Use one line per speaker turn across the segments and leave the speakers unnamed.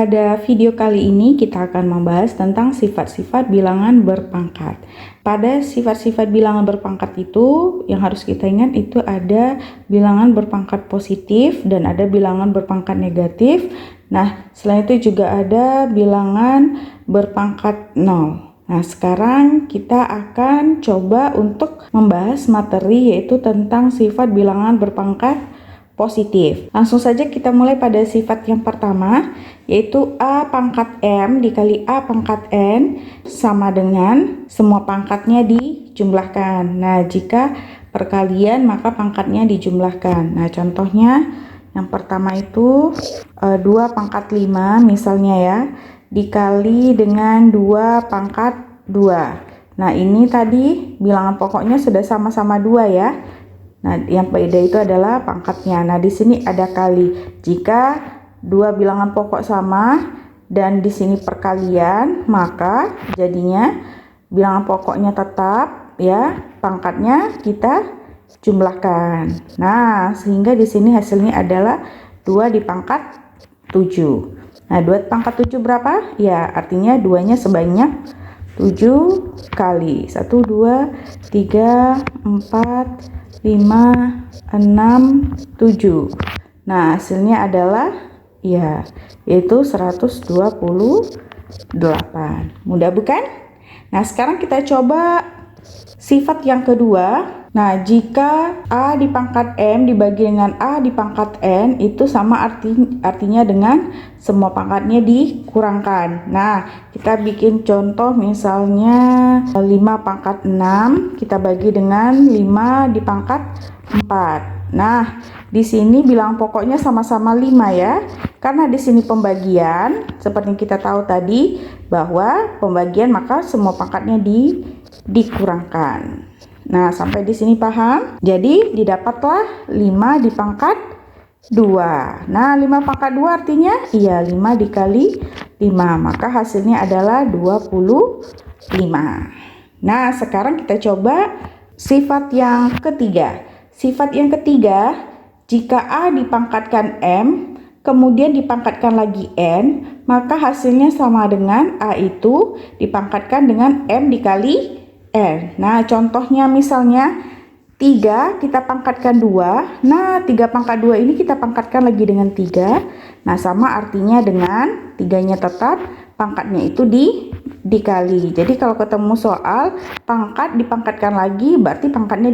Pada video kali ini kita akan membahas tentang sifat-sifat bilangan berpangkat. Pada sifat-sifat bilangan berpangkat itu yang harus kita ingat itu ada bilangan berpangkat positif dan ada bilangan berpangkat negatif. Nah, selain itu juga ada bilangan berpangkat 0. Nah, sekarang kita akan coba untuk membahas materi yaitu tentang sifat bilangan berpangkat positif. Langsung saja kita mulai pada sifat yang pertama, yaitu A pangkat M dikali A pangkat N sama dengan semua pangkatnya dijumlahkan. Nah, jika perkalian maka pangkatnya dijumlahkan. Nah, contohnya yang pertama itu 2 pangkat 5 misalnya ya, dikali dengan 2 pangkat 2. Nah, ini tadi bilangan pokoknya sudah sama-sama 2 ya. Nah, yang beda itu adalah pangkatnya. Nah, di sini ada kali. Jika dua bilangan pokok sama dan di sini perkalian, maka jadinya bilangan pokoknya tetap ya, pangkatnya kita jumlahkan. Nah, sehingga di sini hasilnya adalah 2 di pangkat 7. Nah, 2 pangkat 7 berapa? Ya, artinya 2-nya sebanyak 7 kali. 1, 2, 3, 4, 5, 6, 7. Nah, hasilnya adalah ya, yaitu 128. Mudah bukan? Nah, sekarang kita coba sifat yang kedua. Nah, jika A di pangkat M dibagi dengan A di pangkat N itu sama artinya dengan semua pangkatnya dikurangkan. Nah, kita bikin contoh misalnya 5 pangkat 6 kita bagi dengan 5 di pangkat 4. Nah, di sini bilangan pokoknya sama-sama 5 ya. Karena di sini pembagian, seperti kita tahu tadi bahwa pembagian maka semua pangkatnya dikurangkan. Nah, sampai di sini paham? Jadi didapatlah 5 di pangkat 2. Nah, 5 pangkat 2 artinya iya 5 dikali 5, maka hasilnya adalah 25. Nah, sekarang kita coba sifat yang ketiga. Sifat yang ketiga, jika A dipangkatkan M, kemudian dipangkatkan lagi N, maka hasilnya sama dengan A itu dipangkatkan dengan M dikali N. Nah, contohnya misalnya 3 kita pangkatkan 2. Nah, 3 pangkat 2 ini kita pangkatkan lagi dengan 3. Nah, sama artinya dengan 3-nya tetap, pangkatnya itu dikali. Jadi kalau ketemu soal pangkat dipangkatkan lagi berarti pangkatnya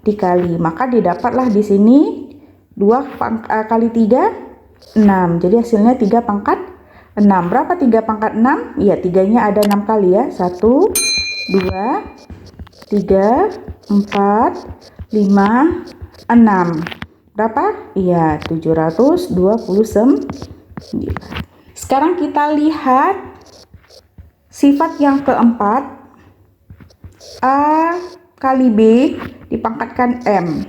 dikali. Maka didapatlah di sini 2 kali 3 6. Jadi hasilnya 3 pangkat 6. Berapa 3 pangkat 6? Ya, 3-nya ada 6 kali ya. 1 2, 3, 4, 5, 6. Berapa? Iya, 729. Sekarang kita lihat sifat yang keempat. A kali B dipangkatkan M.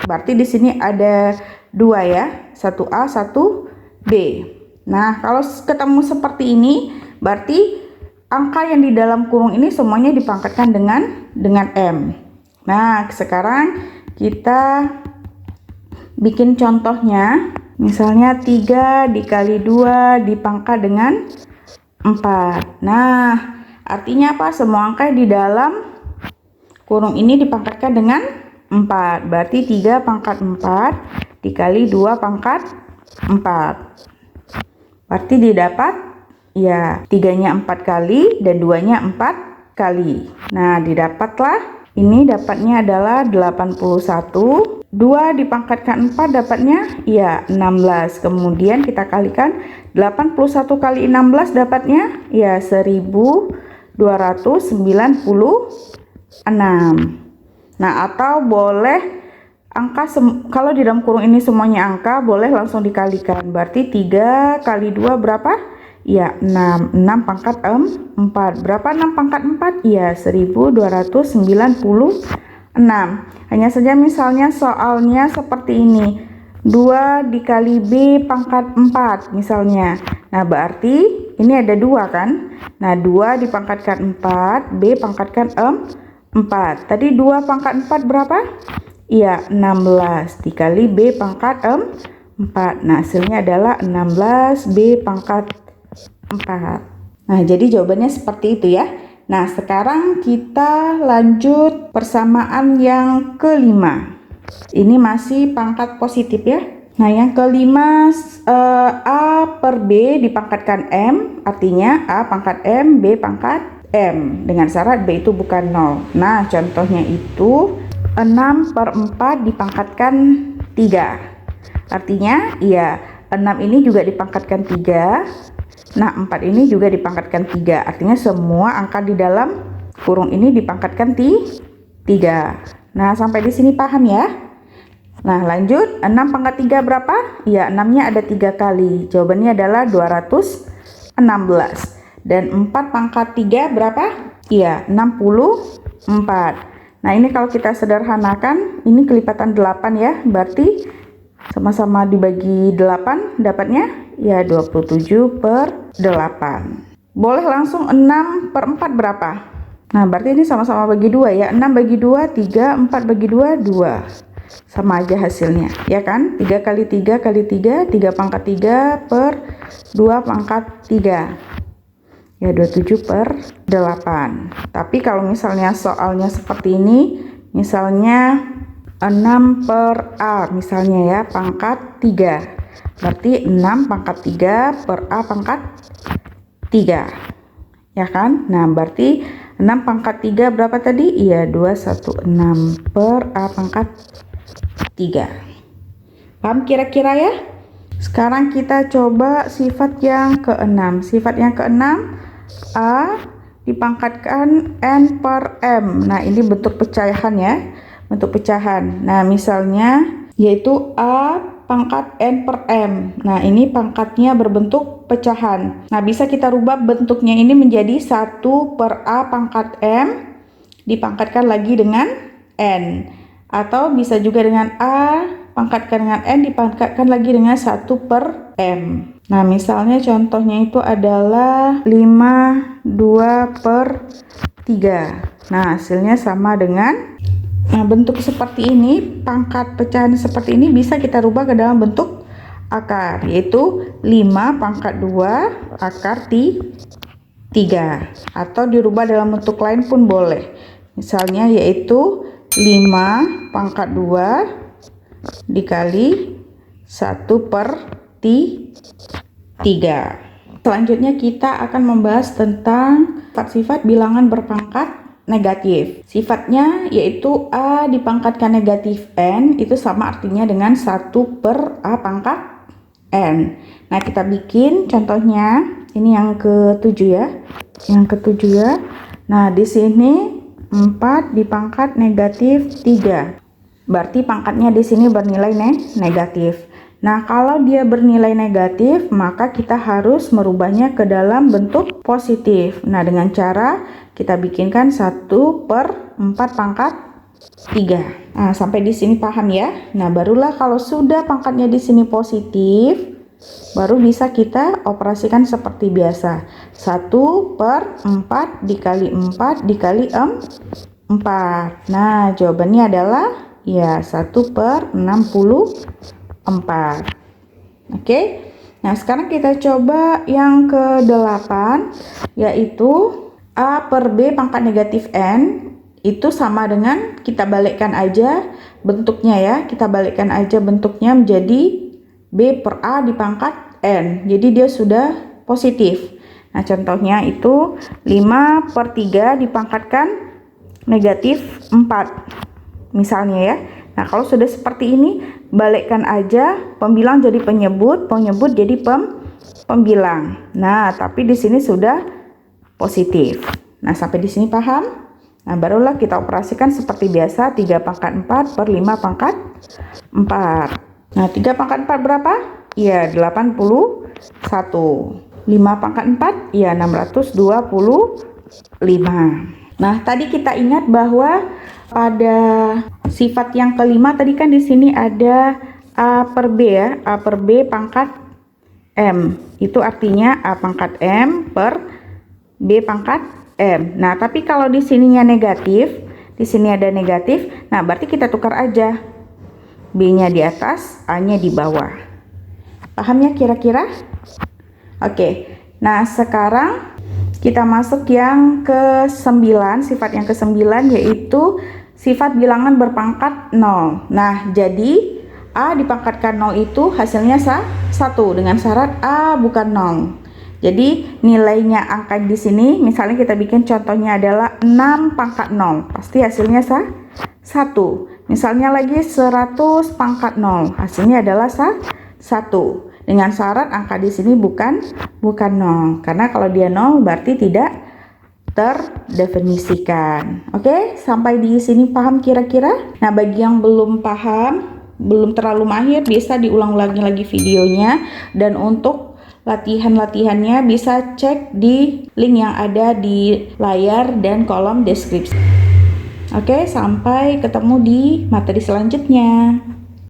Berarti di sini ada 2 ya. 1A, 1B. Nah, kalau ketemu seperti ini berarti angka yang di dalam kurung ini semuanya dipangkatkan dengan M. Nah, sekarang kita bikin contohnya. Misalnya 3 dikali 2 dipangkat dengan 4. Nah, artinya apa? Semua angka di dalam kurung ini dipangkatkan dengan 4. Berarti 3 pangkat 4 dikali 2 pangkat 4. Berarti didapat ya, 3-nya 4 kali dan 2-nya 4 kali. Nah, didapatlah. Ini dapatnya adalah 81. 2 dipangkatkan 4 dapatnya ya 16. Kemudian kita kalikan 81 kali 16 dapatnya ya 1296. Nah, atau boleh angka kalau di dalam kurung ini semuanya angka boleh langsung dikalikan. Berarti 3 kali 2 berapa? Ya, 6. 6 pangkat 4. Berapa 6 pangkat 4? Ya, 1296. Hanya saja misalnya soalnya seperti ini. 2 dikali B pangkat 4 misalnya. Nah, berarti ini ada 2 kan? Nah, 2 dipangkatkan 4, B pangkatkan 4. Tadi 2 pangkat 4 berapa? Iya, 16 dikali B pangkat 4. Nah, hasilnya adalah 16B pangkat 4. Nah, jadi jawabannya seperti itu ya. Nah, sekarang kita lanjut persamaan yang kelima. Ini masih pangkat positif ya. Nah, yang kelima, A per B dipangkatkan M, artinya A pangkat M, B pangkat M, dengan syarat B itu bukan 0. Nah, contohnya itu 6 per 4 dipangkatkan 3. Artinya, ya 6 ini juga dipangkatkan 3. Nah, 4 ini juga dipangkatkan 3. Artinya semua angka di dalam kurung ini dipangkatkan 3. Nah, sampai di sini paham ya? Nah, lanjut. 6 pangkat 3 berapa? Ya, 6-nya ada 3 kali. Jawabannya adalah 216. Dan 4 pangkat 3 berapa? Iya, 64. Nah, ini kalau kita sederhanakan, ini kelipatan 8 ya. Berarti sama-sama dibagi 8, dapatnya ya 27 per 8. Boleh langsung 6 per 4 berapa? Nah, berarti ini sama-sama bagi 2 ya. 6 bagi 2, 3, 4 bagi 2, 2. Sama aja hasilnya, ya kan? 3 kali 3 kali 3, 3 pangkat 3 per 2 pangkat 3. Ya, 27 per 8. Tapi kalau misalnya soalnya seperti ini, misalnya 6 per A misalnya ya, pangkat 3. Berarti 6 pangkat 3 per A pangkat 3. Ya kan? Nah, berarti 6 pangkat 3 berapa tadi? Iya, 216 per A pangkat 3. Paham kira-kira ya? Sekarang kita coba sifat yang keenam. Sifat yang keenam, A dipangkatkan N per M. Nah, ini bentuk pecahan ya. Bentuk pecahan. Nah, misalnya yaitu A pangkat N per M. Nah, ini pangkatnya berbentuk pecahan. Nah, bisa kita rubah bentuknya ini menjadi 1 per A pangkat M dipangkatkan lagi dengan N. Atau bisa juga dengan A pangkatkan dengan N dipangkatkan lagi dengan 1 per M. Nah, misalnya contohnya itu adalah 52 per 3. Nah, hasilnya sama dengan, nah, bentuk seperti ini, pangkat pecahan seperti ini bisa kita rubah ke dalam bentuk akar, yaitu 5 pangkat 2 akar 3. Atau dirubah dalam bentuk lain pun boleh. Misalnya yaitu 5 pangkat 2 dikali 1 per 3. Selanjutnya kita akan membahas tentang sifat-sifat bilangan berpangkat negatif. Sifatnya yaitu A dipangkatkan negatif N, itu sama artinya dengan 1 per A pangkat N. Nah, kita bikin contohnya, ini yang ke-7 ya. Yang ke-7 ya. Nah, di sini 4 dipangkat negatif 3. Berarti pangkatnya di sini bernilai negatif. Nah, kalau dia bernilai negatif, maka kita harus merubahnya ke dalam bentuk positif. Nah, dengan cara kita bikinkan 1 per 4 pangkat 3. Nah, sampai di sini paham ya? Nah, barulah kalau sudah pangkatnya di sini positif, baru bisa kita operasikan seperti biasa. 1 per 4 dikali 4 dikali 4. Nah, jawabannya adalah ya 1 per 64. Oke. Nah, sekarang kita coba yang ke-8, yaitu A per B pangkat negatif N. Itu sama dengan, kita balikkan aja bentuknya ya. Kita balikkan aja bentuknya menjadi B per A dipangkat N. Jadi dia sudah positif. Nah, contohnya itu 5 per 3 dipangkatkan negatif 4. Misalnya ya. Nah, kalau sudah seperti ini, balikkan aja pembilang jadi penyebut, penyebut jadi pembilang. Nah, tapi di sini sudah positif. Nah, sampai di sini paham? Nah, barulah kita operasikan seperti biasa, 3 pangkat 4 per 5 pangkat 4. Nah, 3 pangkat 4 berapa? Iya, 81. 5 pangkat 4? Iya, 625. Nah, tadi kita ingat bahwa pada sifat yang kelima tadi kan di sini ada A per B ya, A per B pangkat M. Itu artinya A pangkat M per B pangkat M. Nah, tapi kalau di sininya negatif, di sini ada negatif, nah berarti kita tukar aja. B-nya di atas, A-nya di bawah. Paham ya kira-kira? Oke, nah sekarang kita masuk yang ke-9, sifat yang ke-9 yaitu sifat bilangan berpangkat 0. Nah, jadi A dipangkatkan 0 itu hasilnya 1 dengan syarat A bukan 0. Jadi nilainya angka di sini, misalnya kita bikin contohnya adalah 6 pangkat 0, pasti hasilnya 1. Misalnya lagi 100 pangkat 0, hasilnya adalah 1. Dengan syarat angka di sini bukan 0, karena kalau dia 0 berarti tidak terdefinisikan. Oke, sampai di sini paham kira-kira? Nah, bagi yang belum paham, belum terlalu mahir, bisa diulang-ulangi lagi videonya, dan untuk latihan-latihannya bisa cek di link yang ada di layar dan kolom deskripsi. Oke, sampai ketemu di materi selanjutnya.